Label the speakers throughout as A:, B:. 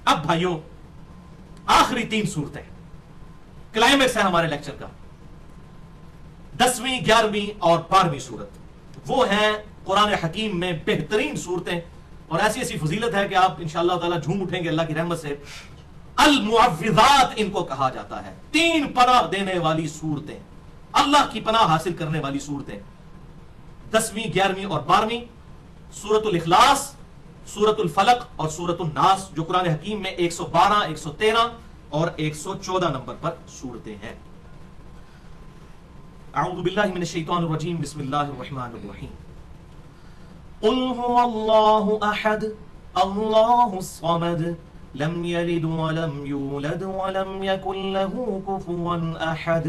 A: اب بھائیوں آخری 3 صورتیں کلائمیکس ہے ہمارے لیکچر کا، 10ویں 11ویں اور 12ویں صورت، وہ ہیں قرآن حکیم میں بہترین صورتیں، اور ایسی ایسی فضیلت ہے کہ آپ انشاءاللہ تعالی جھوم اٹھیں گے اللہ کی رحمت سے۔ المعوذات ان کو کہا جاتا ہے، 3 پناہ دینے والی صورتیں، اللہ کی پناہ حاصل کرنے والی صورتیں، 10ویں 11ویں اور 12ویں، سورۃ الاخلاص، سورۃ الفلق اور سورۃ الناس، جو قرآن حکیم میں 112 113 اور 114 نمبر پر صورتیں ہیں۔ اعوذ باللہ من الشیطان الرجیم، بسم اللہ الرحمن الرحیم۔ قل هو اللہ احد اللہ الصمد لم یلد ولم یولد ولم یکن له کفوا احد۔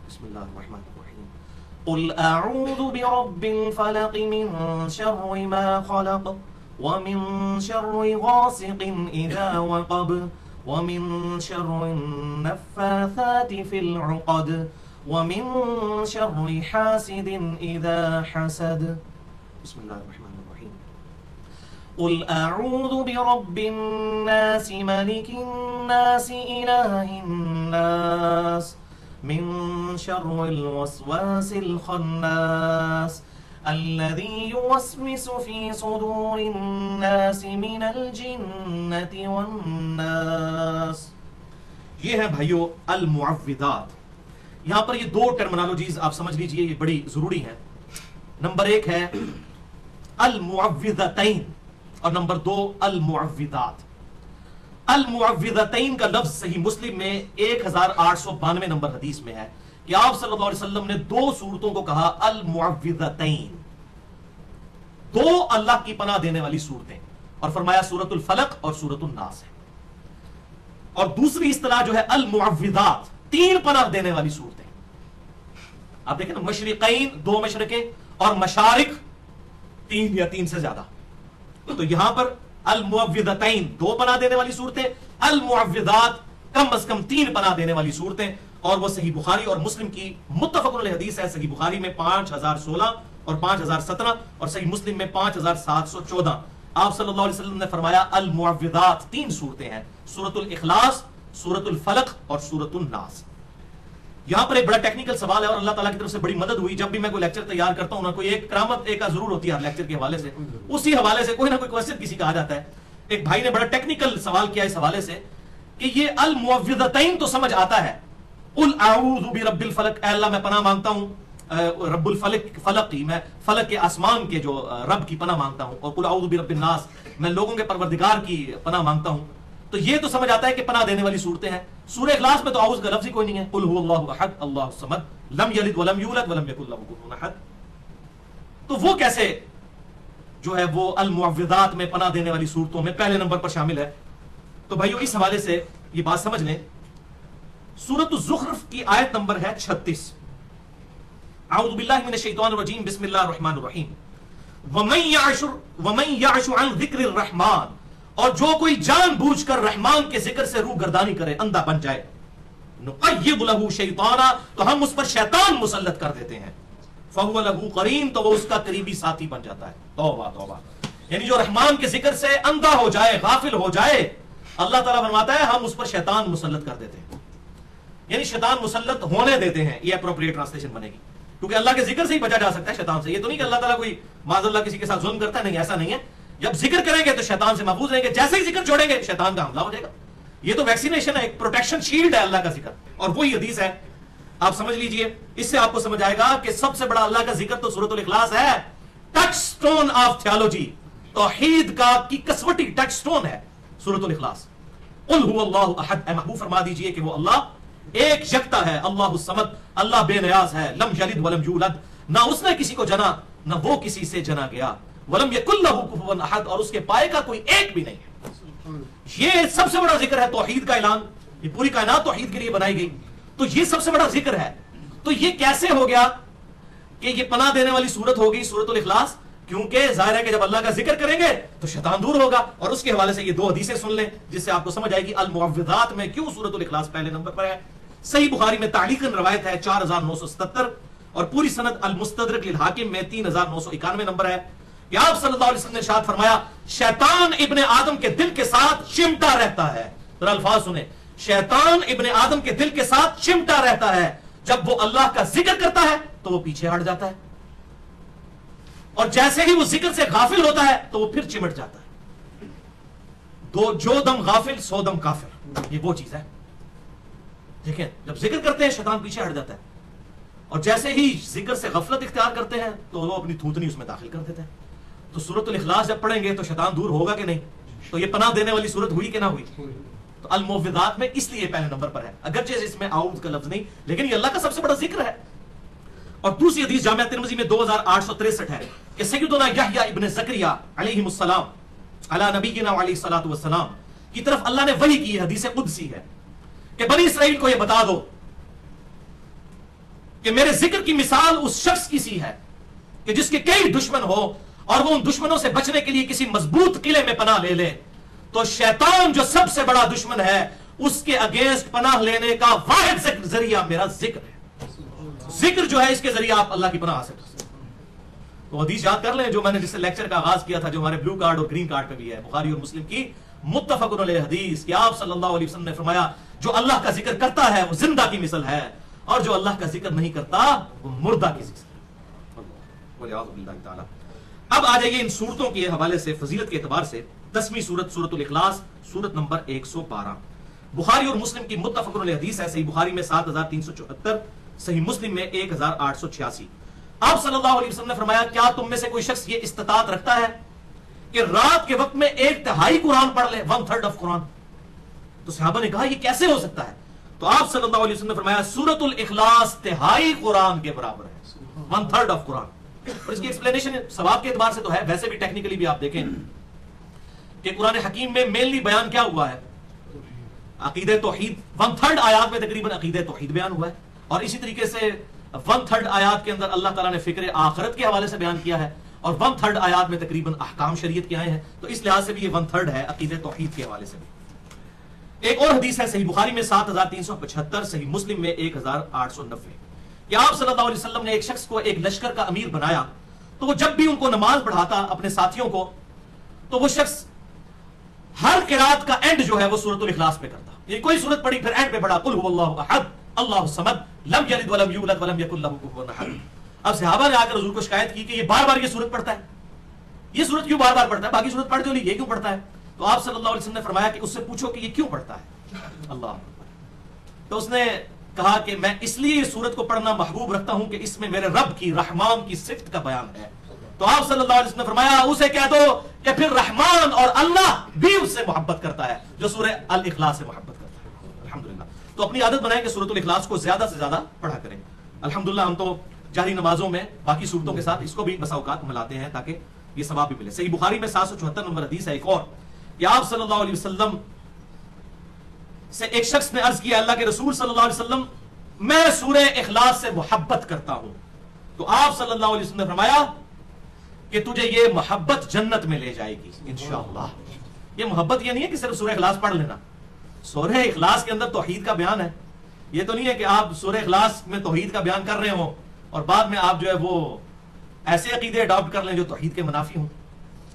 A: بسم اللہ الرحمن الرحیم۔ قل اعوذ برب الفلق من شر ما خلق ومن شر غاسق اذا وقب ومن شر النفاثات في العقد ومن شر حاسد اذا حسد۔ بسم اللہ الرحمن الرحیم۔ قل اعوذ برب الناس ملک الناس الہ الناس من شر الوسواس الخناس الذي يوسوس في صدور الناس من الجنة والناس۔ یہ ہے بھائیو المعوذات۔ یہاں پر یہ 2 ٹرمنالوجیز آپ سمجھ لیجئے، یہ بڑی ضروری ہیں۔ نمبر 1 ہے المعوذتین اور نمبر 2 المعوذات۔ المعوذتین کا لفظ صحیح مسلم میں 1892 نمبر حدیث میں ہے کہ آپ صلی اللہ علیہ وسلم نے 2 صورتوں کو کہا المعوذتین، 2 اللہ کی پناہ دینے والی صورتیں، اور فرمایا سورۃ الفلق اور سورۃ الناس ہے۔ اور دوسری اصطلاح جو ہے المعوذات، 3 پناہ دینے والی صورتیں۔ آپ دیکھیں نا، مشرقین 2 مشرقیں اور مشارق 3 یا 3 سے زیادہ، تو یہاں پر المعوذتین 2 پناہ دینے والی صورتیں، المعوذات کم از کم 3 پناہ دینے والی صورتیں، اور وہ صحیح بخاری اور مسلم کی متفق علیہ حدیث ہے۔ صحیح بخاری میں 5016 اور 5017 اور صحیح مسلم میں 5714۔ آپ صلی اللہ علیہ وسلم نے فرمایا المعوذات 3 صورتیں ہیں، سورۃ الاخلاص، سورۃ الفلق اور سورۃ الناس۔ یہاں پر ایک بڑا ٹیکنیکل سوال ہے اور اللہ تعالیٰ کی طرف سے بڑی مدد ہوئی، جب بھی میں کوئی لیکچر تیار کرتا ہوں نا، کوئی ایک کرامت ایک ضرور ہوتی ہے ہر لیکچر کے حوالے سے، اسی حوالے سے کوئی نہ کوئی کوسچن کسی کا آ جاتا ہے۔ ایک بھائی نے بڑا ٹیکنیکل سوال کیا اس حوالے سے کہ یہ المعوذتین تو سمجھ آتا ہے، قل اعوذ برب الفلق، اے اللہ میں پناہ مانگتا ہوں رب الفلق، فلق کی، میں فلق کے آسمان کے جو رب کی پناہ مانگتا ہوں، اور قل اعوذ برب الناس، میں لوگوں کے پروردگار کی پناہ مانگتا ہوں، تو یہ تو سمجھ آتا ہے کہ پناہ دینے والی صورتیں ہیں۔ سورہ اخلاص میں تو اعوذ کا لفظ ہی کوئی نہیں ہے، قل هو اللہ احد اللہ الصمد لم یلد ولم یولد ولم یکن له کفوا احد، تو وہ کیسے جو ہے وہ المعوذات میں پناہ دینے والی صورتوں میں پہلے نمبر پر شامل ہے؟ تو بھائیو اس حوالے سے یہ بات سمجھ لیں، سورۃ الزخرف کی آیت نمبر ہے 36، اعوذ باللہ من الشیطان الرجیم، بسم اللہ الرحمن الرحیم۔ ومن یعش عن ذکر الرحمن، اور جو کوئی جان بوجھ کر رحمان کے ذکر سے روح گردانی کرے، اندھا بن جائے، نقیض لہ شیطانا، تو ہم اس پر شیطان مسلط کر دیتے ہیں، فہو لہ قرین، تو وہ اس کا قریبی ساتھی بن جاتا ہے۔ توبہ توبہ، یعنی جو رحمان کے ذکر سے اندھا ہو جائے، غافل ہو جائے، اللہ تعالیٰ فرماتا ہے ہم اس پر شیطان مسلط کر دیتے ہیں، یعنی شیطان مسلط ہونے دیتے ہیں، یہ اپروپریٹ ٹرانسلیشن بنے گی، کیونکہ اللہ کے ذکر سے ہی بچا جا سکتا ہے شیطان سے۔ یہ تو نہیں کہ اللہ تعالیٰ کوئی معاذ اللہ کسی کے ساتھ ظلم کرتا ہے، نہیں، ایسا نہیں ہے۔ جب ذکر کریں گے تو شیطان سے محفوظ رہیں گے، جیسے ہی ذکر چھوڑیں گے شیطان کا حملہ ہو جائے گا۔ یہ تو ویکسینیشن ہے، ایک پروٹیکشن شیلڈ ہے اللہ کا ذکر، اور وہی حدیث ہے، آپ سمجھ لیجئے، اس سے آپ کو سمجھ آئے گا کہ سب سے بڑا اللہ کا ذکر تو سورۃ الاخلاص ہے، ٹچ سٹون آف تھیولوجی، توحید کا کی کسوٹی ٹچ سٹون ہے سورۃ الاخلاص۔ قل هو اللہ احد، اے محبوب فرما دیجئے کہ وہ اللہ ایک یکتا ہے، اللہ الصمد، اللہ بے نیاز ہے، لم یلد ولم یولد، نہ اس نے کسی کو جنا نہ وہ کسی سے جنا گیا، ولم یکن لہ کفوا احد، اور اس کے پائے کا کوئی ایک بھی نہیں ہے۔ یہ سب سے بڑا ذکر ہے توحید کا اعلان، یہ پوری کائنات توحید کے لیے بنائی گئی، تو یہ سب سے بڑا ذکر ہے۔ تو یہ کیسے ہو گیا کہ یہ پناہ دینے والی صورت ہوگی سورۃ الاخلاص؟ کیونکہ ظاہر ہے کہ جب اللہ کا ذکر کریں گے تو شیطان دور ہوگا، اور اس کے حوالے سے یہ 2 حدیثیں سن لیں جس سے آپ کو سمجھ آئے گی المعوذات میں کیوں سورۃ الاخلاص پہلے نمبر پر ہے۔ صحیح بخاری میں تعلیقاً روایت ہے 4977، اور پوری سند المستدرک للحاکم میں 3991 نمبر ہے کہ آپ صلی اللہ علیہ وسلم نے ارشاد فرمایا شیطان ابن آدم کے دل کے ساتھ چمٹا رہتا ہے. ذرا الفاظ سنیں, شیطان ابن آدم کے دل کے ساتھ چمٹا رہتا ہے, جب وہ اللہ کا ذکر کرتا ہے تو وہ پیچھے ہٹ جاتا ہے, اور جیسے ہی وہ ذکر سے غافل ہوتا ہے تو وہ پھر چمٹ جاتا ہے. جو دم غافل سو دم کافر, یہ وہ چیز ہے. دیکھیں, جب ذکر کرتے ہیں شیطان پیچھے ہٹ جاتا ہے, اور جیسے ہی ذکر سے غفلت اختیار کرتے ہیں تو وہ اپنی تھوتنی اس میں داخل کر دیتے ہیں. تو سورۃ الاخلاص جب پڑھیں گے تو شیطان دور ہوگا کہ نہیں؟ تو یہ پناہ دینے والی سورت ہوئی کہ نہ ہوئی؟ تو الموعظات میں اس لیے پہلے نمبر پر ہے, اگرچہ اس میں اعوذ کا لفظ نہیں, لیکن یہ اللہ کا سب سے بڑا ذکر ہے. اور دوسری حدیث جامعہ ترمذی میں 2863 ہے کہ سیدنا یحییٰ ابن زکریا علیہ السلام علی نبینا علیہ الصلوۃ والسلام کی طرف اللہ نے وحی کی ہے, حدیث قدسی ہے کہ بنی اسرائیل کو یہ بتا دو کہ میرے ذکر کی مثال اس شخص کی سی ہے کہ جس کے کئی دشمن ہو اور وہ ان دشمنوں سے بچنے کے لیے کسی مضبوط قلعے میں پناہ لے لے, تو شیطان جو سب سے بڑا دشمن ہے اس کے اگینسٹ پناہ لینے کا واحد ذریعہ میرا ذکر ہے. ذکر جو ہے اس کے ذریعے آپ اللہ کی پناہ حاصل کر سکتے ہیں. تو حدیث یاد کر لیں جو میں نے جس سے لیکچر کا آغاز کیا تھا, جو ہمارے بلو کارڈ اور گرین کارڈ پہ بھی ہے, بخاری اور مسلم کی متفق علیہ حدیث کہ آپ صلی اللہ علیہ وسلم نے فرمایا جو اللہ کا ذکر کرتا ہے وہ زندہ کی مثل ہے, اور جو اللہ کا ذکر نہیں کرتا وہ مردہ کی مثل ہے. اب آ جائیے ان صورتوں کے حوالے سے فضیلت کے اعتبار سے 10ویں سورت سورۃ الاخلاص, سورت نمبر 112. بخاری اور مسلم کی متفق علیہ حدیث ہے, صحیح بخاری میں 7374, صحیح مسلم میں 1886. آپ صلی اللہ علیہ وسلم نے فرمایا کیا تم میں سے کوئی شخص یہ استطاعت رکھتا ہے کہ رات کے وقت میں 1/3 قرآن پڑھ لے, 1/3 آف قرآن؟ تو صحابہ نے کہا یہ کیسے ہو سکتا ہے؟ تو آپ صلی اللہ علیہ وسلم نے فرمایا سورۃ الاخلاص 1/3 قرآن کے برابر ہے, 1/3 آف قرآن. اور اس کی ایکسپلینیشن ثواب کے اعتبار سے تو ہے, ویسے بھی ٹیکنیکلی بھی آپ دیکھیں کہ قرآن حکیم میں مینلی بیان کیا ہوا ہے؟ عقیدہ توحید. 1/3 آیات میں تقریباً عقیدہ توحید بیان ہوا ہے, اور اسی طریقے سے 1/3 آیات کے اندر اللہ تعالیٰ نے فکر آخرت کے حوالے سے بیان کیا ہے, اور 1/3 آیات میں تقریباً احکام شریعت کے آئے ہیں. تو اس لحاظ سے بھی یہ 1/3 ہے عقیدہ توحید کے حوالے سے بھی. ایک اور حدیث ہے صحیح بخاری میں 7375, صحیح مسلم میں 1890 کہ آپ صلی اللہ علیہ وسلم نے ایک شخص کو ایک لشکر کا امیر بنایا, تو وہ جب بھی ان کو نماز پڑھاتا اپنے ساتھیوں کو, تو وہ شخص ہر قرات کا اینڈ جو ہے وہ سورۃ الاخلاص پہ کرتا. یہ کوئی سورت پڑھی پھر اینڈ پہ پڑھا قل هو اللہ احد اللہ الصمد لم یلد ولم یولد ولم یکن له کفوا احد. اب صحابہ نے آ کر حضور کو شکایت کی کہ یہ بار بار یہ سورت پڑھتا ہے, یہ سورت کیوں بار بار پڑھتا ہے, باقی سورت پڑھ جو یہ کیوں پڑھتا ہے؟ تو آپ صلی اللہ علیہ وسلم نے فرمایا کہ اس سے پوچھو کہ یہ کیوں پڑھتا ہے. اللہ. تو اس نے کہا کہ میں اس لیے یہ سورت کو پڑھنا محبوب رکھتا ہوں کہ اس میں میرے رب کی رحمان کی صفت کا بیان ہے. تو آپ صلی اللہ علیہ وسلم نے فرمایا اسے کہہ دو کہ پھر رحمان اور اللہ بھی اس سے محبت کرتا ہے جو سورہ الاخلاص سے محبت کرتا ہے. الحمدللہ. تو اپنی عادت بنائیں کہ سورۃ الاخلاص کو زیادہ سے زیادہ پڑھا کریں. الحمدللہ ہم تو جہری نمازوں میں باقی صورتوں کے ساتھ اس کو بھی بسا اوقات ملاتے ہیں تاکہ یہ ثواب بھی ملے. صحیح بخاری میں 774 نمبر حدیث ہے ایک اور کہ آپ صلی اللہ علیہ وسلم سے ایک شخص نے عرض کیا اللہ کے رسول صلی اللہ علیہ وسلم میں سورہ اخلاص سے محبت کرتا ہوں. تو آپ صلی اللہ علیہ وسلم نے فرمایا کہ تجھے یہ محبت جنت میں لے جائے گی انشاءاللہ. یہ محبت یہ نہیں ہے کہ صرف سورہ اخلاص پڑھ لینا. سورہ اخلاص کے اندر توحید کا بیان ہے. یہ تو نہیں ہے کہ آپ سورہ اخلاص میں توحید کا بیان کر رہے ہوں اور بعد میں آپ جو ہے وہ ایسے عقیدے اڈاپٹ کر لیں جو توحید کے منافی ہوں.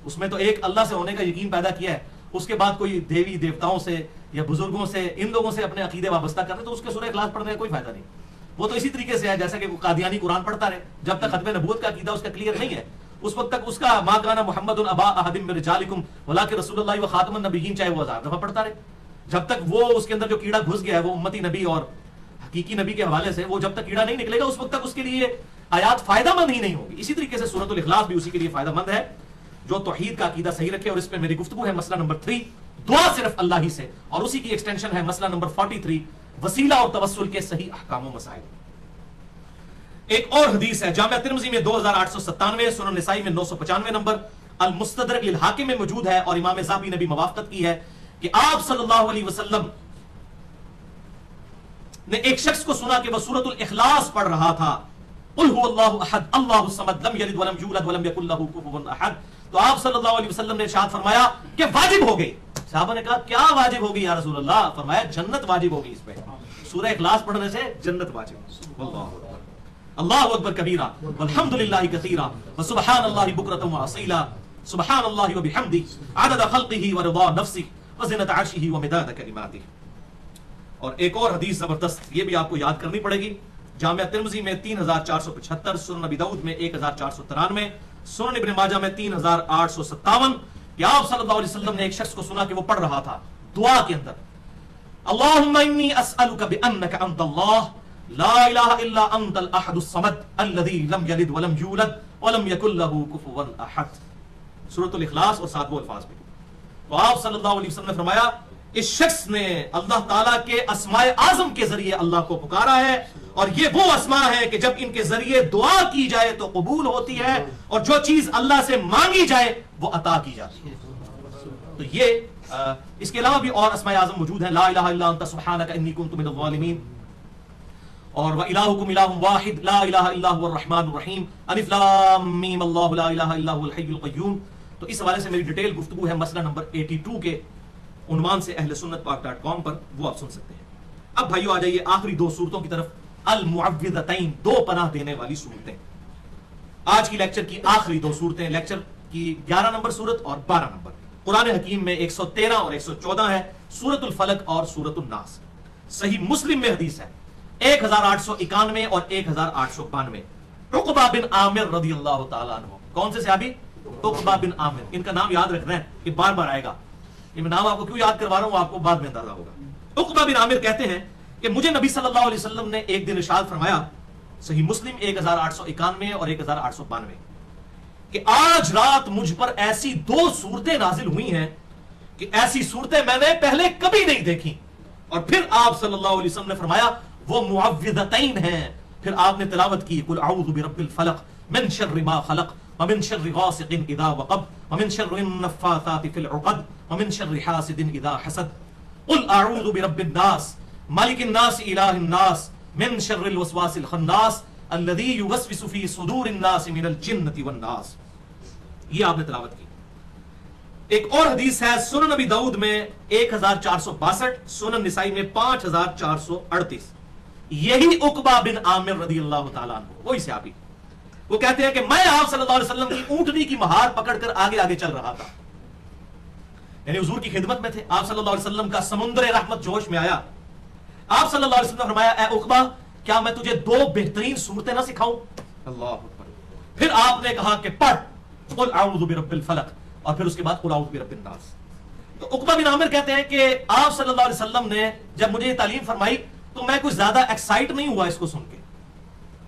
A: اس میں تو ایک اللہ سے ہونے کا یقین پیدا کیا ہے, اس کے بعد کوئی دیوی دیوتاؤں سے یا بزرگوں سے ان لوگوں سے اپنے عقیدے وابستہ کر رہے تو اس کے سورہ اخلاص پڑھنے کا کوئی فائدہ نہیں. وہ تو اسی طریقے سے ہے جیسا کہ قادیانی قرآن پڑھتا رہے جب تک ختم نبوت کا عقیدہ اس کا کلیئر نہیں ہے, اس وقت تک اس کا ما کان محمد ابا احد من رجالکم ولکن رسول اللہ و خاتم النبیین چاہے وہ 1000 دفعہ پڑھتا رہے, جب تک وہ اس کے اندر جو کیڑا گھس گیا ہے وہ امتی نبی اور حقیقی نبی کے حوالے سے, وہ جب تک کیڑا نہیں نکلے گا اس وقت تک اس کے لیے آیات فائدہ مند ہی نہیں ہوگی. اسی طریقے سے سورۃ الاخلاص بھی اسی کے لیے فائدہ مند ہے جو توحید کا عقیدہ صحیح رکھے. اور اس پہ میری گفتگو ہے مسئلہ نمبر 3 دعا صرف اللہ ہی سے, اور اسی کی ایکسٹینشن ہے مسئلہ نمبر 43 وسیلہ اور توسل کے صحیح احکام و مسائل. ایک اور حدیث ہے جامعہ ترمذی میں 2897, سنن نسائی میں 995 نمبر, المستدرک للحاکم میں موجود ہے, اور امام ذہبی نے بھی موافقت کی ہے کہ آپ صلی اللہ علیہ وسلم نے ایک شخص کو سنا کہ وہ سورۃ الاخلاص پڑھ رہا تھا, قل هو اللہ احد اللہ الصمد لم یلد ولم یولد ولم یکن له کفوا احد. تو آپ صلی اللہ علیہ وسلم نے ارشاد فرمایا کہ واجب ہو گئی. صحابہ نے کہا کیا واجب ہوگی یا رسول اللہ؟ فرمایا جنت واجب ہوگی اس پہ, سورہ اخلاص پڑھنے سے جنت واجب. اللہ اللہ اکبر کبیرہ والحمدللہ کثیرہ وسبحان اللہ بکرۃ واصیلا سبحان اللہ وبحمدہ عدد خلقہ ورضا نفسہ وزنۃ عرشہ ومداد کلماتہ. اور ایک اور حدیث زبردست، یہ بھی آپ کو یاد کرنی پڑے گی. جامعہ ترمذی میں 3475، سنن نبی داؤد میں 1493، سنن ابن ماجہ میں 3857 کہ آپ صلی اللہ علیہ وسلم نے ایک شخص کو سنا کہ وہ پڑھ رہا تھا دعا کے اندر، اللہم انی اسألک بانک انت اللہ لا الہ الا انت الاحد الصمد الذی لم یلد ولم یولد ولم یکن لہ کفوا احد، سورۃ الاخلاص اور 7 الفاظ میں. تو آپ صلی اللہ علیہ وسلم نے فرمایا اس شخص نے اللہ تعالیٰ کے اسماء اعظم کے ذریعے اللہ کو پکارا ہے، اور یہ وہ اسماء ہے کہ جب ان کے ذریعے دعا کی جائے تو قبول ہوتی ہے، اور جو چیز اللہ سے مانگی جائے وہ عطا کی جاتی ہے. تو یہ اس کے علاوہ بھی اور اسماء اعظم موجود ہیں، لا الہ الا انت سبحانک انی کنت من الظالمین، اور وَإِلَٰهُكُمْ إِلَٰهٌ وَاحِدٌ لَا إِلَٰهَ إِلَّا هُوَ الرَّحْمَٰنُ الرَّحِيمُ الف لام میم اللہ لا الہ الا هو الحی القیوم. تو اس حوالے سے میری ڈیٹیل گفتگو ہے مسئلہ نمبر 82 کے عنوان سے اہل سنت پاک.com پر، وہ آپ سن سکتے ہیں. اب بھائیو آ جائیے آخری دو صورتوں کی طرف، المعوذتین، دو پناہ دینے والی صورتیں. آج کی لیکچر کی آخری دو صورتیں، لیکچر کی 11 نمبر صورت اور 12 نمبر، قرآن حکیم میں 113 اور 114 ہے، سورۃ الفلق اور سورۃ الناس. صحیح مسلم میں حدیث ہے 1891 اور 1892، عقبہ بن عامر رضی اللہ تعالیٰ عنہ. کون سے صحابی؟ عقبہ بن عامر. ان کا نام یاد رکھنا ہے، یہ بار بار آئے گا. یہ میں نام آپ کو کیوں یاد کروا رہا ہوں آپ کو بعد میں اندازہ ہوگا. عقبہ بن عامر کہتے ہیں کہ مجھے نبی صلی اللہ علیہ وسلم نے ایک دن ارشاد فرمایا، صحیح مسلم 1891 اور 1892، کہ آج رات مجھ پر ایسی دو صورتیں نازل ہوئی ہیں کہ ایسی صورتیں میں نے پہلے کبھی نہیں دیکھی. اور پھر آپ صلی اللہ علیہ وسلم نے فرمایا وہ معوذتین ہیں. پھر آپ نے تلاوت کی، قل اعوذ برب الفلق من شر ما خلق ومن شر غاسق اذا وقب ومن شر النفاثات في العقد ومن شر حاسد اذا حسد قل اعوذ برب الناس مالک الناس الہ الناس من شر الوسواس الخناس الذي يوسوس في صدور الناس من الجنة والناس. یہ آپ نے تلاوت کی. ایک اور حدیث ہے سنن نبی داؤد میں 1462، سنن نسائی میں 5438، یہی عقبہ بن عامر رضی اللہ تعالیٰ عنہ، وہی صحابی. وہ کہتے ہیں کہ میں آپ صلی اللہ علیہ وسلم کی اونٹنی کی مہار پکڑ کر آگے آگے چل رہا تھا، یعنی حضور کی خدمت میں تھے. آپ صلی اللہ علیہ وسلم کا سمندر رحمت جوش میں آیا. آپ صلی اللہ علیہ وسلم نے فرمایا اے عقبہ کیا میں تجھے دو بہترین صورتیں نہ سکھاؤں؟ اللہ اکبر. پھر آپ نے کہا کہ پڑھ قل اعوذ برب الفلق، اور پھر اس کے بعد قل اعوذ برب الناس. تو عقبہ بن عامر کہتے ہیں کہ آپ صلی اللہ علیہ وسلم نے جب مجھے یہ تعلیم فرمائی تو میں کچھ زیادہ ایکسائٹ نہیں ہوا اس کو سن کے،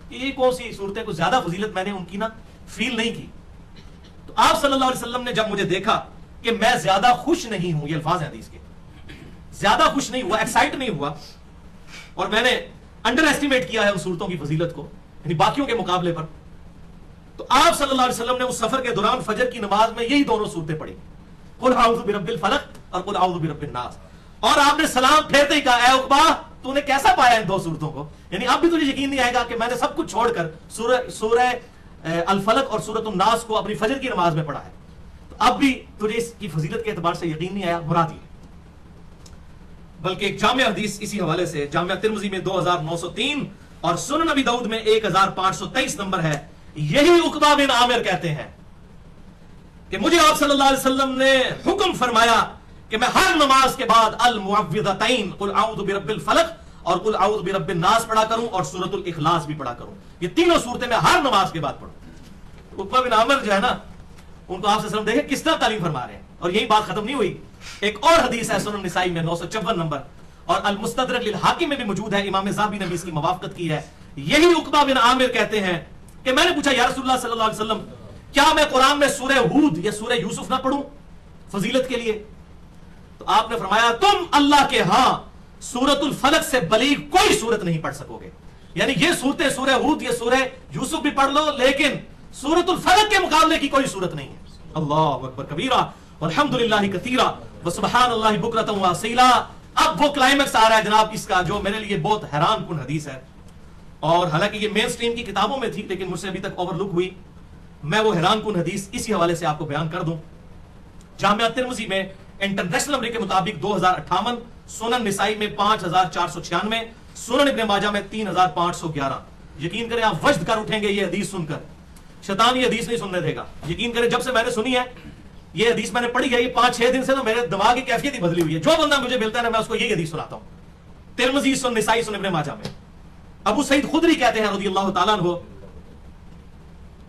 A: یہ کون سی صورتیں، کچھ زیادہ فضیلت میں نے ان کی نا فیل نہیں کی. تو آپ صلی اللہ علیہ وسلم نے جب مجھے دیکھا کہ میں زیادہ خوش نہیں ہوں، یہ الفاظ ہیں حدیث کے، زیادہ خوش نہیں ہوا، ایکسائٹ نہیں ہوا، اور میں نے انڈر ایسٹیمیٹ کیا ہے ان صورتوں کی فضیلت کو، یعنی باقیوں کے مقابلے پر، تو آپ صلی اللہ علیہ وسلم نے اس سفر کے دوران فجر کی نماز میں یہی دونوں صورتیں پڑھی، قل اعوذ برب الفلق اور قل اعوذ برب الناس. اور آپ نے سلام پھیرتے ہی کہا اے عقبہ تو نے کیسا پایا ان دو صورتوں کو؟ یعنی اب بھی تجھے یقین نہیں آئے گا کہ میں نے سب کچھ چھوڑ کر سورہ الفلق اور سورۃ الناس کو اپنی فجر کی نماز میں پڑھا ہے. تو اب بھی تجھے اس کی فضیلت کے اعتبار سے یقین نہیں آیا، مراد یہ. بلکہ ایک جامع حدیث اسی حوالے سے جامعہ ترمذی میں 2903 اور سنن نبی داؤد میں 1523 نمبر ہے. یہی عقبہ بن عامر کہتے ہیں کہ مجھے آپ صلی اللہ علیہ وسلم نے حکم فرمایا کہ میں ہر نماز کے بعد المعوذتین قل اعوذ برب الفلق اور قل اعوذ برب الناس پڑھا کروں اور سورۃ الاخلاص بھی پڑھا کروں. یہ تینوں صورتیں میں ہر نماز کے بعد پڑھوں. عقبہ بن عامر جو ہے نا، ان کو آپ صلی اللہ علیہ وسلم دیکھیں کس طرح تعلیم فرما رہے ہیں، اور یہی بات ختم نہیں ہوئی. ایک اور حدیث ہے سنن نسائی میں 954 نمبر اور المستدرک للحاکم میں بھی موجود ہے، امام ذہبی نے بھی اس کی موافقت کی ہے. یہی عقبہ بن عامر کہتے ہیں کہ میں نے پوچھا یا رسول اللہ صلی اللہ علیہ وسلم کیا میں قرآن میں سورہ ہود یا سورہ یوسف نہ پڑھوں فضیلت کے لیے؟ تو آپ نے فرمایا تم اللہ کے ہاں سورۃ الفلق سے بلیغ کوئی سورت نہیں پڑھ سکو گے. یعنی یہ صورتیں سورہ ہود یا سورہ یوسف بھی پڑھ لو لیکن سورۃ الفلق کے مقابلے کی کوئی صورت نہیں ہے. اللہ اکبر کبیرہ والحمدللہ کثیرہ وسبحان اللہ بکرۃ واصیلا. اب وہ کلائمیکس آ رہا ہے جناب اس کا، جو میرے لیے بہت حیران کن حدیث ہے، اور حالانکہ یہ مین سٹریم کی کتابوں میں تھی لیکن مجھ سے ابھی تک اوور لک ہوئی. میں وہ حیران کن حدیث اسی حوالے سے آپ کو بیان کر دوں. جامعہ ترمذی میں انٹرنیشنل نمبر کے مطابق 2058، سنن نسائی میں 5496، سنن ابن ماجہ میں 3511. یقین کریں آپ وجد کر اٹھیں گے یہ حدیث سن کر. شیطان یہ حدیث نہیں سننے دے گا. یقین کریں جب سے میں نے سنی ہے یہ حدیث میں نے پڑھی ہے، یہ 5-6 دن سے تو میرے دماغ کی کیفیت ہی بدلی ہوئی ہے. جو بندہ مجھے ملتا ہے نا میں اس کو یہی حدیث سناتا ہوں. ترمذی سن، نسائی سن، ابن ماجہ میں. ابو سعید خدری کہتے ہیں رضی اللہ تعالیٰ عنہ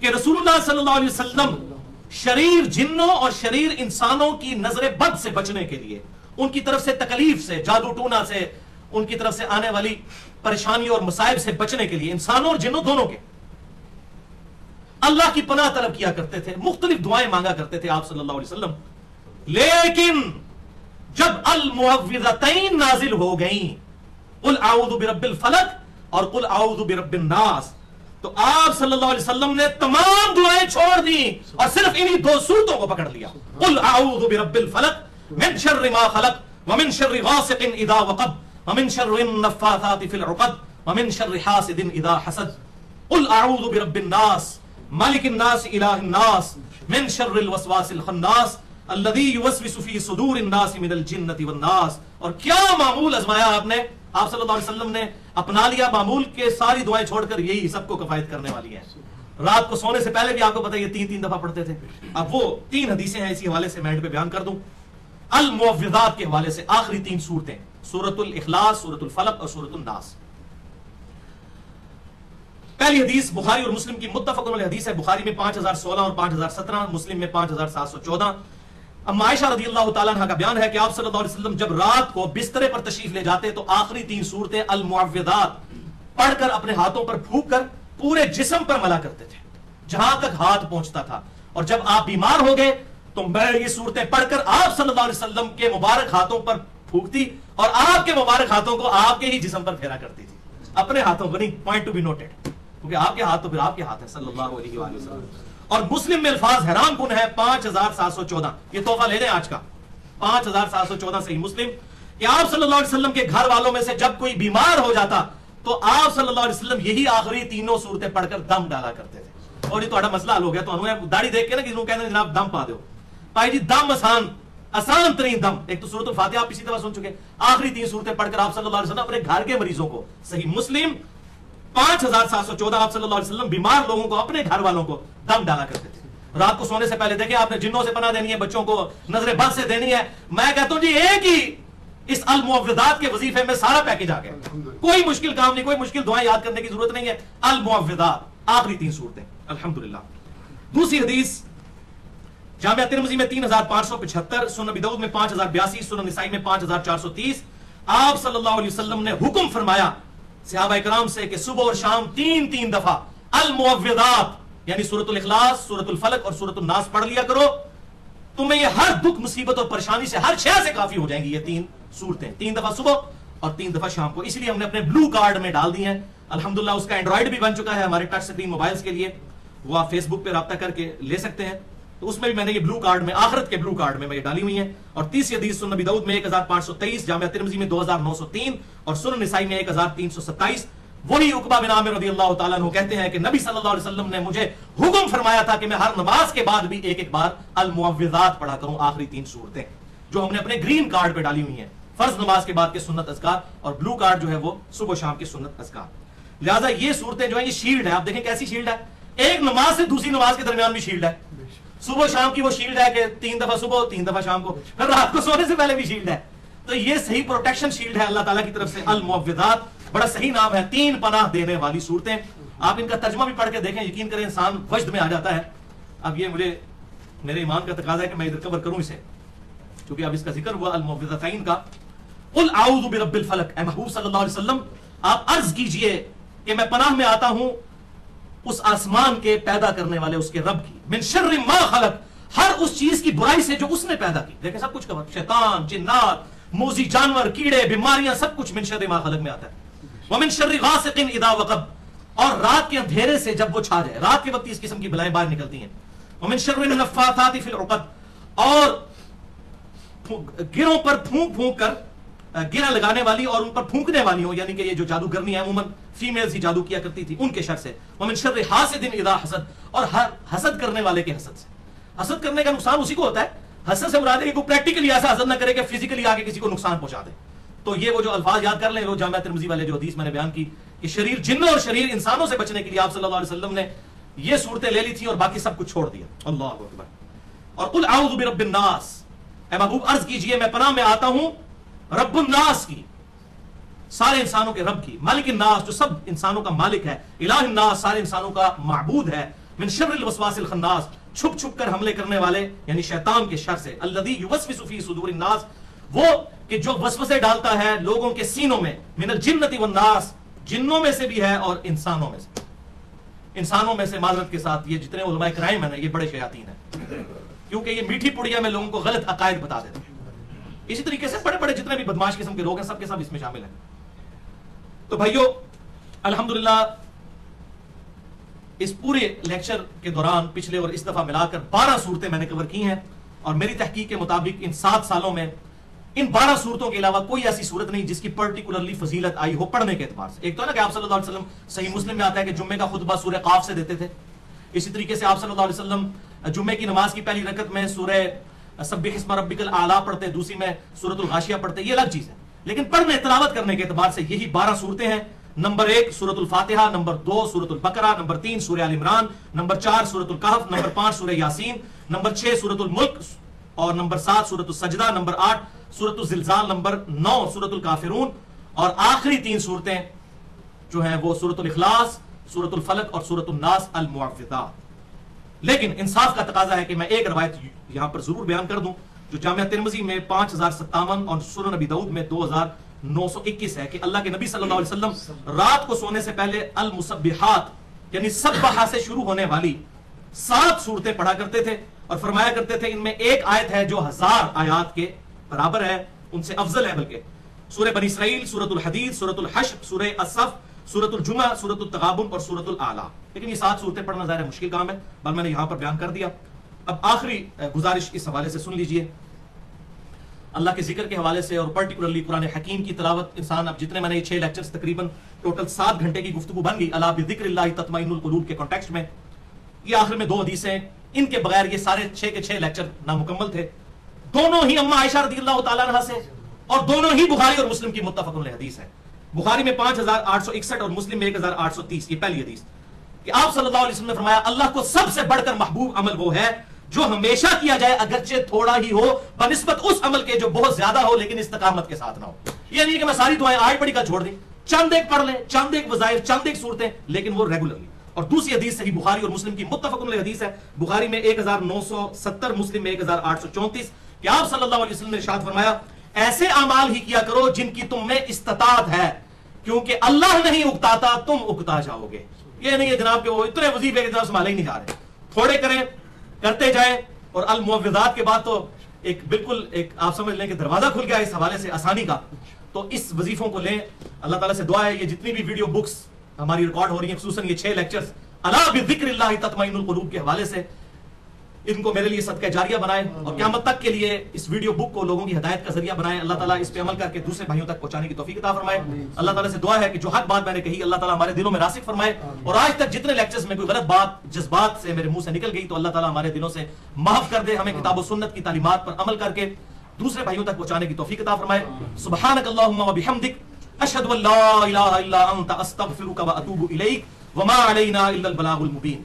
A: کہ رسول اللہ صلی اللہ علیہ وسلم شریر جنوں اور شریر انسانوں کی نظر بد سے بچنے کے لیے، ان کی طرف سے تکلیف سے، جادو ٹونا سے، ان کی طرف سے آنے والی پریشانی اور مصائب سے بچنے کے لیے، انسانوں اور جنوں دونوں کے، اللہ کی پناہ طلب کیا کرتے تھے، مختلف دعائیں مانگا کرتے تھے آپ صلی اللہ علیہ وسلم. لیکن جب المعوذتین نازل ہو گئیں، قل اعوذ برب الفلق اور قل اعوذ برب الناس، تو آپ صلی اللہ علیہ وسلم نے تمام دعائیں چھوڑ دی اور صرف انہی 2 صورتوں کو پکڑ لیا. قل اعوذ برب الفلق من شر ما خلق ومن شر غاسق اذا وقب ومن شر النفاثات في العقد ومن شر حاسد اذا حسد. قل اعوذ برب الناس مالک الناس الہ الناس من شر الوسواس الخناس الذي يوسوس في صدور الناس من الجنة والناس. اور کیا معمول ازمایا آپ نے، آپ صلی اللہ علیہ وسلم نے اپنا لیا معمول کے ساری دعائیں چھوڑ کر یہی سب کو کفایت کرنے والی ہیں. رات کو سونے سے پہلے بھی آپ کو پتہ ہے یہ 3 دفعہ پڑھتے تھے. اب وہ 3 حدیثیں ہیں اسی حوالے سے میں اینڈ پہ بیان کر دوں. المعوذات کے حوالے سے آخری 3 صورتیں، سورۃ الاخلاص، سورۃ الفلق اور سورۃ الناس. پہلی حدیث بخاری اور مسلم کی متفق علیہ حدیث ہے. بخاری میں 5016 اور 5017، مسلم میں 5714. ام عائشہ رضی اللہ تعالیٰ عنہ کا بیان ہے کہ آپ صلی اللہ علیہ وسلم جب رات کو بسترے پر تشریف لے جاتے تو آخری 3 صورتیں المعوذات پڑھ کر اپنے ہاتھوں پر پھونک کر پورے جسم پر ملا کرتے تھے جہاں تک ہاتھ پہنچتا تھا. اور جب آپ بیمار ہو گئے تو میں یہ صورتیں پڑھ کر آپ صلی اللہ علیہ وسلم کے مبارک ہاتھوں پر پھونکتی اور آپ کے مبارک ہاتھوں کو آپ کے ہی جسم پر پھیرا کرتی تھی. اپنے ہاتھوں کو نہیں، پوائنٹ ٹو بی نوٹڈ، کیونکہ آپ کے ہاتھ تو پھر آپ کے ہاتھ ہیں صلی اللہ علیہ وآلہ وسلم. اور مسلم میں الفاظ حیران کن ہے 5714. یہ تحفہ لے لیں آج کا 5714 صحیح مسلم کہ آپ صلی اللہ علیہ وسلم کے گھر والوں میں سے جب کوئی بیمار ہو جاتا تو آپ صلی اللہ علیہ وسلم یہی آخری 3 صورتیں پڑھ کر دم ڈالا کرتے تھے. اور یہ تو مسئلہ حل ہو گیا. تو ہمیں داڑھی دیکھ کے نا کسی کو کہتے ہیں جناب دم پا دو. بھائی جی دم آسان ترین دم، ایک تو سورۃ الفاتحہ آپ اسی طرح سن چکے، آخری 3 صورتیں پڑھ کر آپ صلی اللہ علیہ وسلم اپنے گھر کے مریضوں کو، صحیح مسلم 5714، آپ صلی اللہ علیہ وسلم بیمار لوگوں کو، اپنے گھر والوں کو دم ڈالا کرتے تھے. رات کو سونے سے پہلے دیکھیں آپ نے جنوں سے پناہ دینی ہے، بچوں کو نظر بد سے دینی ہے. میں کہتا ہوں جی ایک ہی اس المعوذات کے وظیفے میں سارا پیکج آ گیا. کوئی مشکل کام نہیں، کوئی مشکل دعائیں یاد کرنے کی ضرورت نہیں ہے. المعوذات آخری 3 صورتیں الحمدللہ. دوسری حدیث جامعہ ترمذی میں 3575، سنن ابی داؤد میں 5082، سنن نسائی میں 5430. آپ صلی اللہ علیہ وسلم نے حکم فرمایا صحابہ کرام سے کہ صبح اور شام 3 دفعہ المعوذات یعنی سورۃ الاخلاص، سورۃ الفلق اور سورۃ الناس پڑھ لیا کرو. تمہیں یہ ہر دکھ مصیبت اور پریشانی سے، ہر شے سے کافی ہو جائیں گی یہ 3 صورتیں. 3 دفعہ صبح اور 3 دفعہ شام کو. اس لیے ہم نے اپنے بلو کارڈ میں ڈال دی ہیں الحمدللہ. اس کا اینڈرائڈ بھی بن چکا ہے ہمارے ٹچ سکرین موبائلز کے لیے، وہ آپ فیس بک پہ رابطہ کر کے لے سکتے ہیں. تو اس میں بھی میں نے یہ بلو کارڈ میں، آخرت کے بلو کارڈ میں یہ ڈالی ہوئی ہیں. اور تیسری حدیث سنن ابی داؤد میں 1523، جامعہ ترمذی میں 2903 اور سنن نسائی میں 1327. وہی عقبہ بن عامر رضی اللہ تعالیٰ عنہ کہتے ہیں کہ نبی صلی اللہ علیہ وسلم نے مجھے حکم فرمایا تھا کہ میں ہر نماز کے بعد بھی ایک بار المعوذات پڑھا کروں، آخری 3 صورتیں جو ہم نے اپنے گرین کارڈ پہ ڈالی ہوئی ہیں. فرض نماز کے بعد کے سنت اذکار اور بلو کارڈ جو ہے وہ صبح و شام کے سنت اذکار. لہٰذا یہ صورتیں جو ہیں یہ شیلڈ ہے. آپ دیکھیں کیسی شیلڈ ہے، ایک نماز سے دوسری نماز کے درمیان بھی شیلڈ ہے. صبح و شام کی وہ شیلڈ ہے کہ 3 دفعہ صبح 3 دفعہ شام کو، پھر رات کو سونے سے پہلے بھی شیلڈ ہے. تو یہ صحیح پروٹیکشن شیلڈ ہے اللہ تعالیٰ کی طرف سے. المعوذات بڑا صحیح نام ہے، 3 پناہ دینے والی صورتیں. آپ ان کا ترجمہ بھی پڑھ کے دیکھیں، یقین کریں انسان وجد میں آ جاتا ہے. اب یہ مجھے میرے ایمان کا تقاضا ہے کہ میں ادھر کور کروں اسے، کیونکہ اب اس کا ذکر ہوا المعوذتین کا. قل اعوذ برب الفلق، اے محبوب صلی اللہ علیہ وسلم آپ عرض کیجئے کہ میں پناہ میں آتا ہوں اس آسمان کے پیدا کرنے والے اس کے رب کی، من شر ما خلق، ہر اس چیز کی برائی سے جو اس نے پیدا کی. دیکھیں سب کچھ کور، شیطان، جنات، موذی جانور، کیڑے، بیماریاں، سب کچھ من شر ما خلق میں آتا ہے. ومن شر غاسق اذا وقب، اور رات کے اندھیرے سے جب وہ چھا جائے، رات کے وقت اس قسم کی بلائیں باہر نکلتی ہیں. ومن شر النفاثات فی العقد، اور گروں پر پھونک کر، گرہ لگانے والی اور ان پر پھونکنے والی ہوں، یعنی کہ یہ جو جادوگرنی ہے عموماً فیمیلز ہی جادو کیا کرتی تھی، ان کے شر سے. ومن شر حاسد اذا حسد، اور ہر حسد کرنے والے کے حسد سے. حسد کرنے کا نقصان اسی کو ہوتا ہے. حسد سے مراد ہے کہ کوئی پریکٹیکلی ایسا حسد نہ کرے کہ فزیکلی آ کے کسی کو نقصان پہنچا دے. تو یہ وہ جو الفاظ یاد کر لیں وہ جامعہ ترمذی والے جو حدیث میں نے بیان کی کہ کہ شریر جنوں اور شریر انسانوں سے بچنے کے لیے آپ صلی اللہ علیہ وسلم نے یہ صورتیں لے لی تھی اور باقی سب کچھ چھوڑ دیا. اللہ اکبر. اور قل اعوذ برب الناس، اے محبوب عرض کیجئے میں پناہ میں آتا ہوں رب الناس کی، سارے انسانوں کے رب کی، مالک الناس جو سب انسانوں کا مالک ہے، الہ الناس سارے انسانوں کا معبود ہے، من شر الوسواس الخناس چھپ چھپ کر حملے کرنے والے یعنی شیطان کے شر سے، الذی یوسوس فی صدور الناس وہ کہ جو وسوسے ڈالتا ہے لوگوں کے سینوں میں، من الجنۃ والناس جنوں میں سے بھی ہے اور انسانوں میں سے. انسانوں میں سے معذرت کے ساتھ یہ جتنے علماء کرائم ہیں یہ بڑے شیاطین ہیں، کیونکہ یہ میٹھی پڑیا میں لوگوں کو غلط عقائد بتا دیتے ہیں. اسی طریقے سے بڑے بڑے جتنے بھی بدماش قسم کے لوگ ہیں سب کے سب اس میں شامل ہیں. تو بھائیو الحمدللہ اس پورے لیکچر کے دوران پچھلے اور اس دفعہ ملا کر 12 صورتیں میں نے کور کی ہیں، اور میری تحقیق کے مطابق ان 7 سالوں میں ان 12 صورتوں کے علاوہ کوئی ایسی صورت نہیں جس کی پرٹیکولرلی فضیلت آئی ہو پڑھنے کے اعتبار سے. ایک تو ہے نا کہ آپ صلی اللہ علیہ وسلم صحیح مسلم میں آتا ہے کہ جمعے کا خطبہ سورہ قاف سے دیتے تھے. اسی طریقے سے آپ صلی اللہ علیہ وسلم جمعے کی نماز کی پہلی رکعت میں سورہ سبح اسم ربک الاعلی پڑھتے، دوسری میں سورۃ الغاشیہ پڑھتے، یہ الگ چیز ہے. لیکن پڑھنے تلاوت کرنے کے اعتبار سے یہی 12 صورتیں ہیں. نمبر 1 سورۃ الفاتحہ، نمبر 2 سورۃ البقرہ، نمبر 3 سورہ آل عمران، نمبر 4 سورۃ الکہف، نمبر 5 سورہ یاسین، نمبر 6 سورۃ الملک، اور نمبر 7 سورۃ السجدہ، نمبر 8 سورۃ الزلزال، نمبر 9 سورۃ الکافرون، اور آخری 3 صورتیں جو ہیں وہ سورۃ الاخلاص، سورۃ الفلق اور سورۃ الناس المعوذات. لیکن انصاف کا تقاضا ہے کہ میں ایک روایت یہاں پر ضرور بیان کر دوں جو جامعہ ترمذی میں 5057 اور سنن نبی داؤد میں 2921 ہے کہ اللہ کے نبی صلی اللہ علیہ وسلم رات کو سونے سے پہلے المسبحات یعنی سبحہ سے شروع ہونے والی 7 صورتیں پڑھا کرتے تھے، اور فرمایا کرتے تھے ان میں ایک آیت ہے جو 1000 آیات کے برابر ہے، ان سے افضل ہے. بلکہ سورہ بنی اسرائیل، سورۃ الحدید، سورۃ الحشر، سورہ الصف، سورۃ الجمعہ، سورۃ التغابن اور سورۃ الاعلی. لیکن یہ 7 صورتیں پڑھنا ظاہر ہے مشکل کام ہے، بل میں نے یہاں پر بیان کر دیا. اب آخری گزارش اس حوالے سے سن لیجئے. اللہ کے ذکر کے حوالے سے اور پرٹیکولرلی قرآن حکیم کی تلاوت انسان اب جتنے میں نے یہ 6 لیکچرز تقریباً ٹوٹل 7 گھنٹے کی گفتگو بن گئی الا بذکر اللہ تطمئن القلوب کے کانٹیکسٹ میں. یہ آخر میں 2 حدیثیں، ان کے بغیر یہ سارے 6 کے 6 لیکچر نامکمل تھے. دونوں ہی اما عائشہ رضی اللہ تعالیٰ عنہ سے، اور دونوں ہی بخاری اور مسلم کی متفق علیہ حدیث ہے. بخاری میں 5861 اور مسلم میں 1830. یہ پہلی حدیث کہ آپ صلی اللہ علیہ وسلم نے فرمایا اللہ کو سب سے بڑھ کر محبوب عمل وہ ہے جو ہمیشہ کیا جائے اگرچہ تھوڑا ہی ہو بنسبت اس عمل کے جو بہت زیادہ ہو لیکن استقامت کے ساتھ نہ ہو. یہ نہیں کہ میں ساری دعائیں آج پڑھی کا چھوڑ دیں، چند ایک پڑھ لیں، چند ایک وظائف، چند ایک صورتیں، لیکن وہ ریگولرلی. اور دوسری حدیث صحیح بخاری اور مسلم کی متفق علیہ حدیث ہے، بخاری میں 1970، مسلم میں 1834 کہ آپ صلی اللہ علیہ وسلم نے ارشاد فرمایا ایسے اعمال ہی کیا کرو جن کی تم میں استطاعت ہے، کیونکہ اللہ نہیں اکتاتا تم اکتا جاؤ گے. یہ نہیں ہے جناب کہ وہ اتنے وظیفے کے جناب سنبھالے ہی نہیں جا رہے، تھوڑے کریں، کرتے جائیں. اور المعوذات کے بعد تو ایک بالکل ایک آپ سمجھ لیں کہ دروازہ کھل گیا اس حوالے سے آسانی کا. تو اس وظیفوں کو لیں. اللہ تعالیٰ سے دعا ہے یہ جتنی بھی ویڈیو بکس ہماری ریکارڈ ہو رہی ہیں، خصوصاً یہ 6 لیکچرز الا بذکر اللہ تطمئن القلوب کے حوالے سے، ان کو میرے لیے صدقہ جاریہ بنائیں اور قیامت تک کے لیے اس ویڈیو بک کو لوگوں کی ہدایت کا ذریعہ بنائیں. اللہ تعالیٰ اس پہ عمل کر کے دوسرے بھائیوں تک پہنچانے کی توفیق عطا فرمائے. اللہ تعالیٰ سے دعا ہے کہ جو حق بات میں نے کہی اللہ تعالیٰ ہمارے دلوں میں راسخ فرمائے، اور آج تک جتنے لیکچرز میں کوئی غلط بات جذبات سے میرے منہ سے نکل گئی تو اللہ تعالیٰ ہمارے دلوں سے معاف کر دے، ہمیں کتاب و سنت کی تعلیمات پر عمل کر کے دوسرے بھائیوں تک پہنچانے کی توفیق عطا فرمائے. سبحانک اللہم و بحمدک اشہد ان لا الہ الا انت استغفرک و اتوب الیک وما علینا الا البلاغ المبین.